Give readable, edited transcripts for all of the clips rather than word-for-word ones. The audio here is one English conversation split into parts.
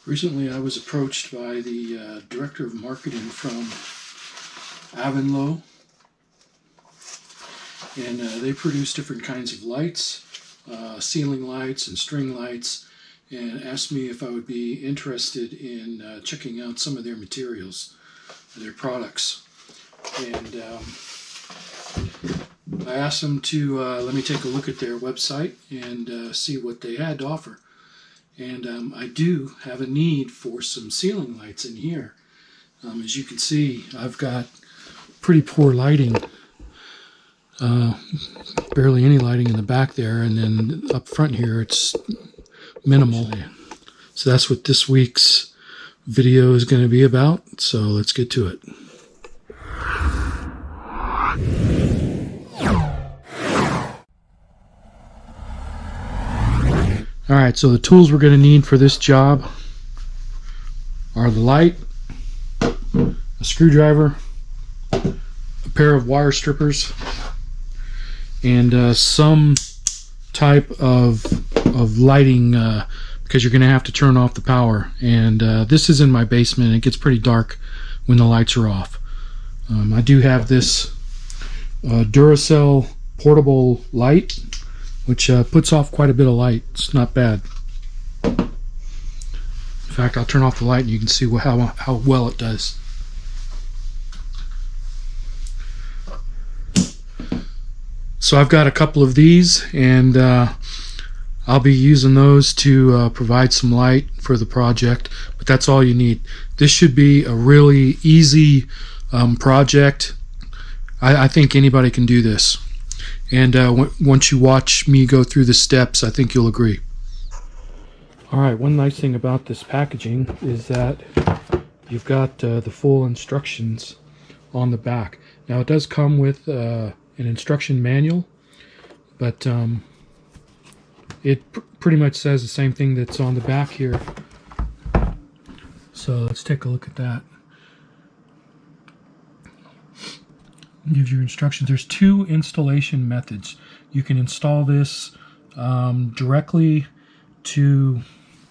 Recently, I was approached by the director of marketing from Avanlo, and they produce different kinds of lights, ceiling lights and string lights, and asked me if I would be interested in checking out some of their materials, their products. And I asked them to let me take a look at their website and see what they had to offer. And I do have a need for some ceiling lights in here. As you can see, I've got pretty poor lighting. Barely any lighting in the back there, and then up front here it's minimal. So that's what this week's video is going to be about. So let's get to it. Alright, so the tools we're going to need for this job are the light, a screwdriver, a pair of wire strippers, and some type of lighting because you're going to have to turn off the power. And this is in my basement. It gets pretty dark when the lights are off. I do have this Duracell portable light, which puts off quite a bit of light. It's not bad. In fact, I'll turn off the light and you can see how well it does. So I've got a couple of these, and I'll be using those to provide some light for the project, but that's all you need. This should be a really easy project. I think anybody can do this. And once you watch me go through the steps, I think you'll agree. Alright, one nice thing about this packaging is that you've got the full instructions on the back. Now it does come with an instruction manual, but it pretty much says the same thing that's on the back here. So let's take a look at that. Gives you instructions. There's two installation methods. You can install this directly to,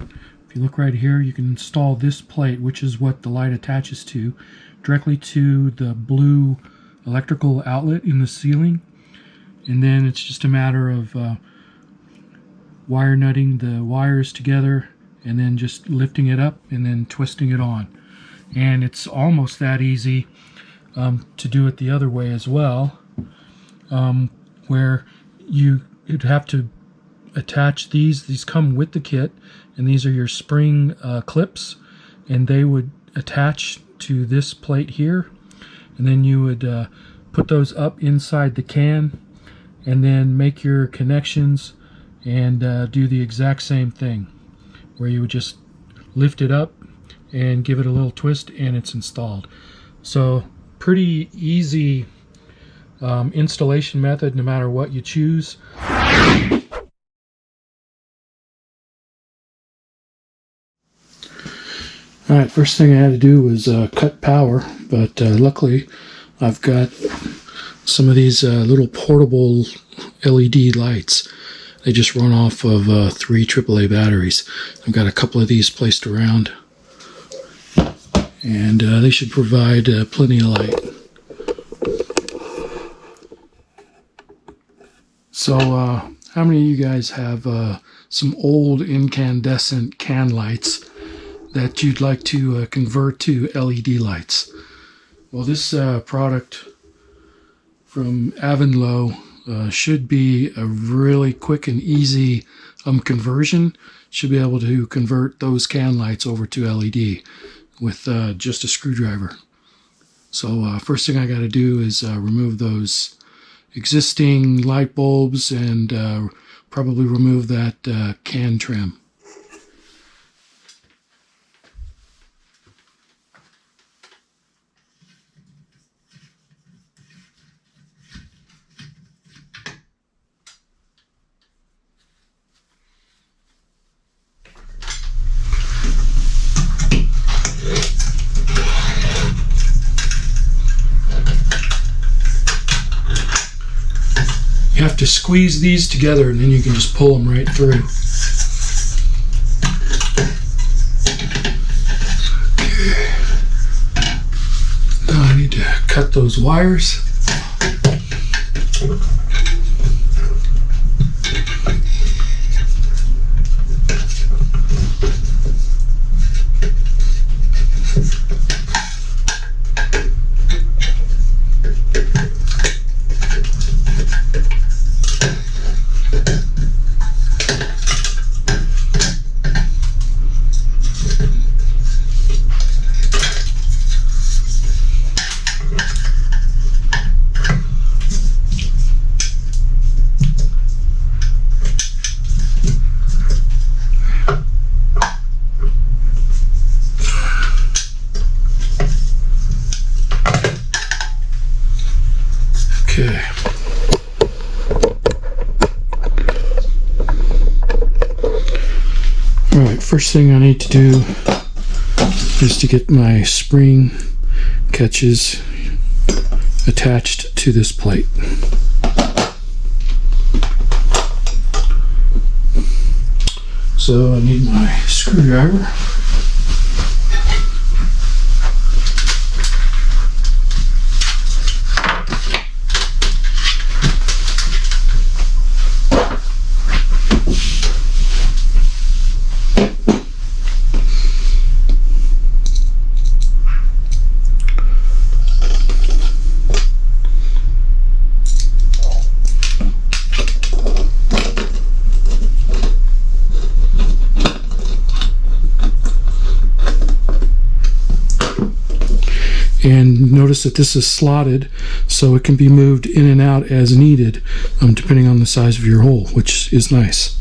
if you look right here, you can install this plate, which is what the light attaches to, directly to the blue electrical outlet in the ceiling. And then it's just a matter of wire nutting the wires together and then just lifting it up and then twisting it on. And it's almost that easy to do it the other way as well, where you'd have to attach these come with the kit, and these are your spring clips, and they would attach to this plate here, and then you would put those up inside the can and then make your connections and do the exact same thing, where you would just lift it up and give it a little twist and it's installed. So pretty easy installation method no matter what you choose. Alright, first thing I had to do was cut power, but luckily I've got some of these little portable LED lights. They just run off of 3 AAA batteries. I've got a couple of these placed around, and they should provide plenty of light. So how many of you guys have some old incandescent can lights that you'd like to convert to LED lights? Well, this product from Avanlo should be a really quick and easy conversion. Should be able to convert those can lights over to LED with just a screwdriver. So first thing I got to do is remove those existing light bulbs and probably remove that can trim. You have to squeeze these together and then you can just pull them right through. those wires. Okay. Alright, first thing I need to do is to get my spring catches attached to this plate. So I need my screwdriver. And notice that this is slotted so it can be moved in and out as needed, depending on the size of your hole, which is nice.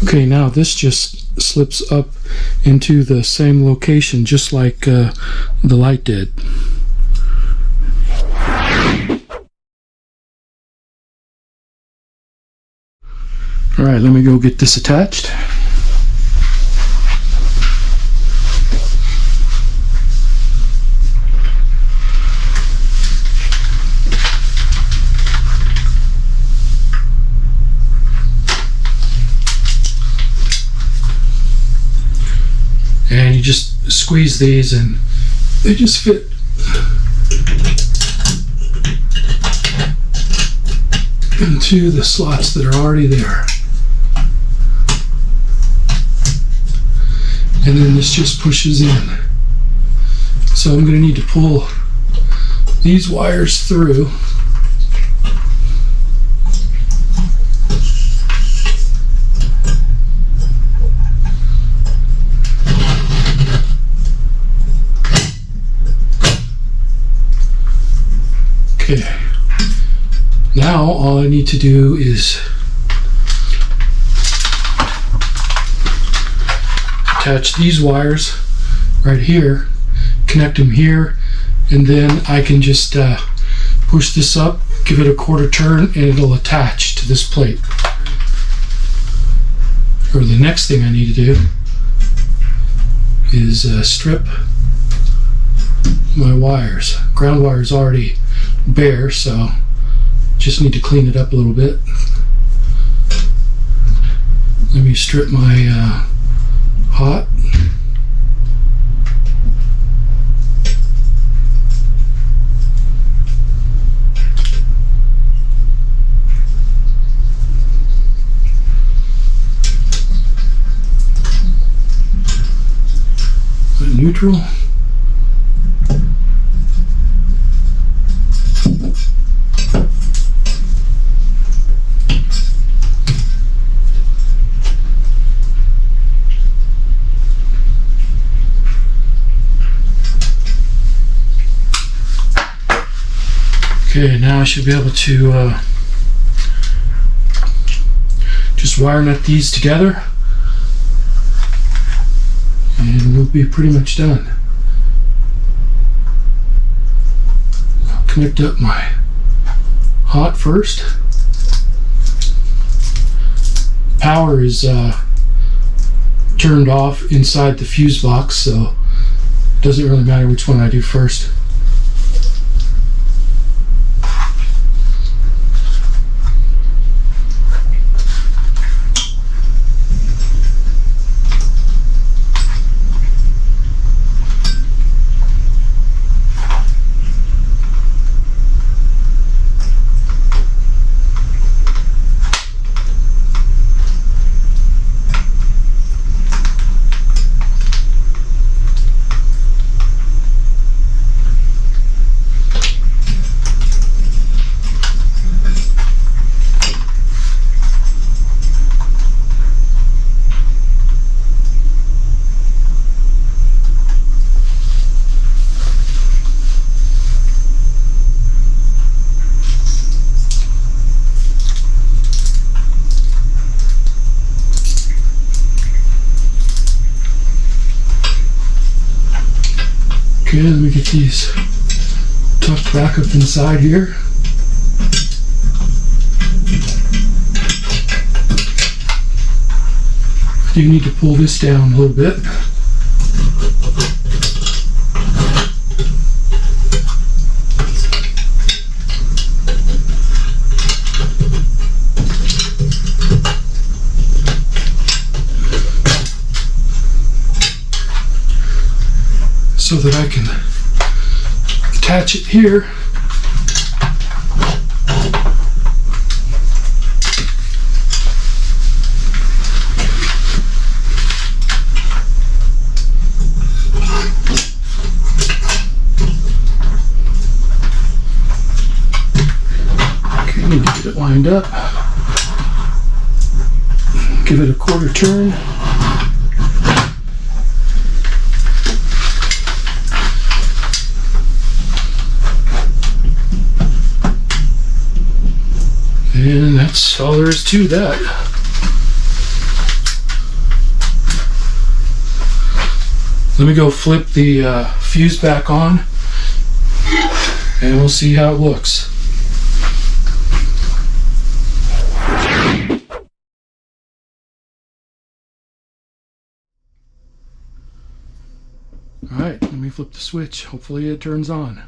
Okay, now this just slips up into the same location, just like the light did. All right, let me go get this attached. And you just squeeze these and they just fit. Into the slots that are already there. And then this just pushes in. So I'm going to need to pull these wires through. Okay, now all I need to do is attach these wires right here, connect them here, and then I can just push this up, give it a quarter turn, and it'll attach to this plate. Or the next thing I need to do is strip my wires. Ground wire is already bare, so just need to clean it up a little bit. Let me strip my hot. Neutral. Okay, now I should be able to just wire nut these together and we'll be pretty much done. I'll connect up my hot first. Power is turned off inside the fuse box, so it doesn't really matter which one I do first. Okay, let me get these tucked back up inside here. You need to pull this down a little bit. So that I can attach it here. Okay, need to get it lined up. Give it a quarter turn. And that's all there is to that. Let me go flip the fuse back on and we'll see how it looks. Alright, let me flip the switch. Hopefully it turns on.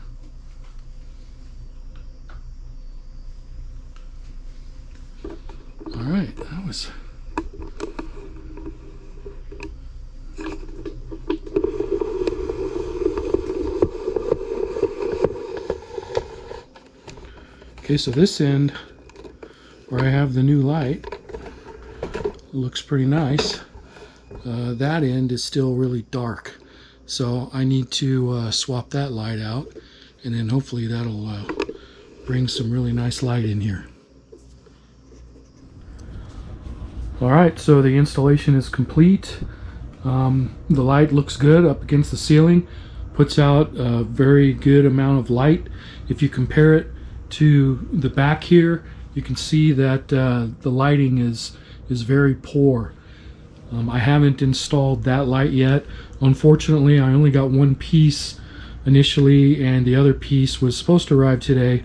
Alright, that was... Okay, so this end, where I have the new light, looks pretty nice. That end is still really dark. So I need to swap that light out, and then hopefully that'll bring some really nice light in here. Alright, so the installation is complete. The light looks good up against the ceiling, puts out a very good amount of light. If you compare it to the back here, you can see that the lighting is very poor. I haven't installed that light yet. Unfortunately, I only got one piece initially, and the other piece was supposed to arrive today,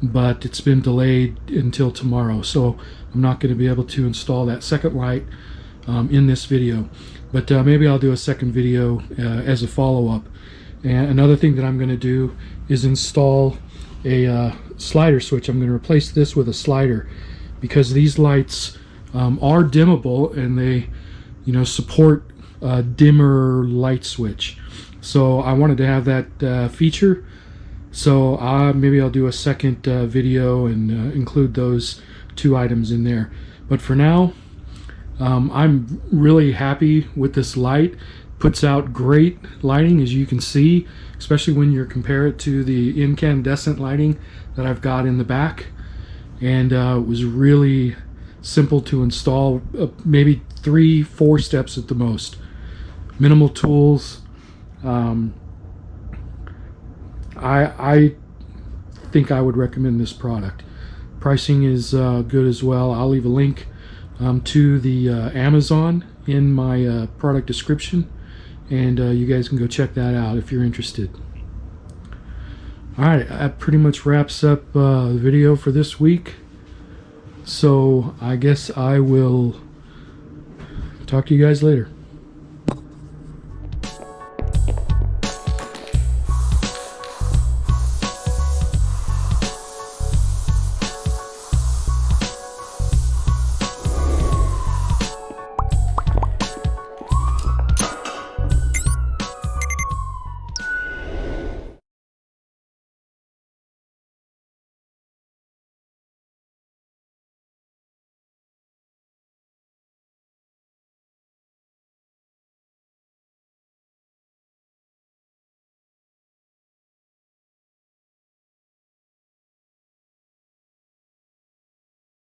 but it's been delayed until tomorrow, so I'm not going to be able to install that second light in this video. But maybe I'll do a second video as a follow-up. And another thing that I'm going to do is install a slider switch. I'm going to replace this with a slider, because these lights are dimmable, and they support a dimmer light switch. So I wanted to have that feature. So maybe I'll do a second video and include those two items in there. But for now, I'm really happy with this light. Puts out great lighting, as you can see, especially when you compare it to the incandescent lighting that I've got in the back. And it was really simple to install, maybe 3-4 steps at the most. Minimal tools. I think I would recommend this product. Pricing is good as well. I'll leave a link to the Amazon in my product description, and you guys can go check that out if you're interested. Alright, that pretty much wraps up the video for this week. So I guess I will talk to you guys later.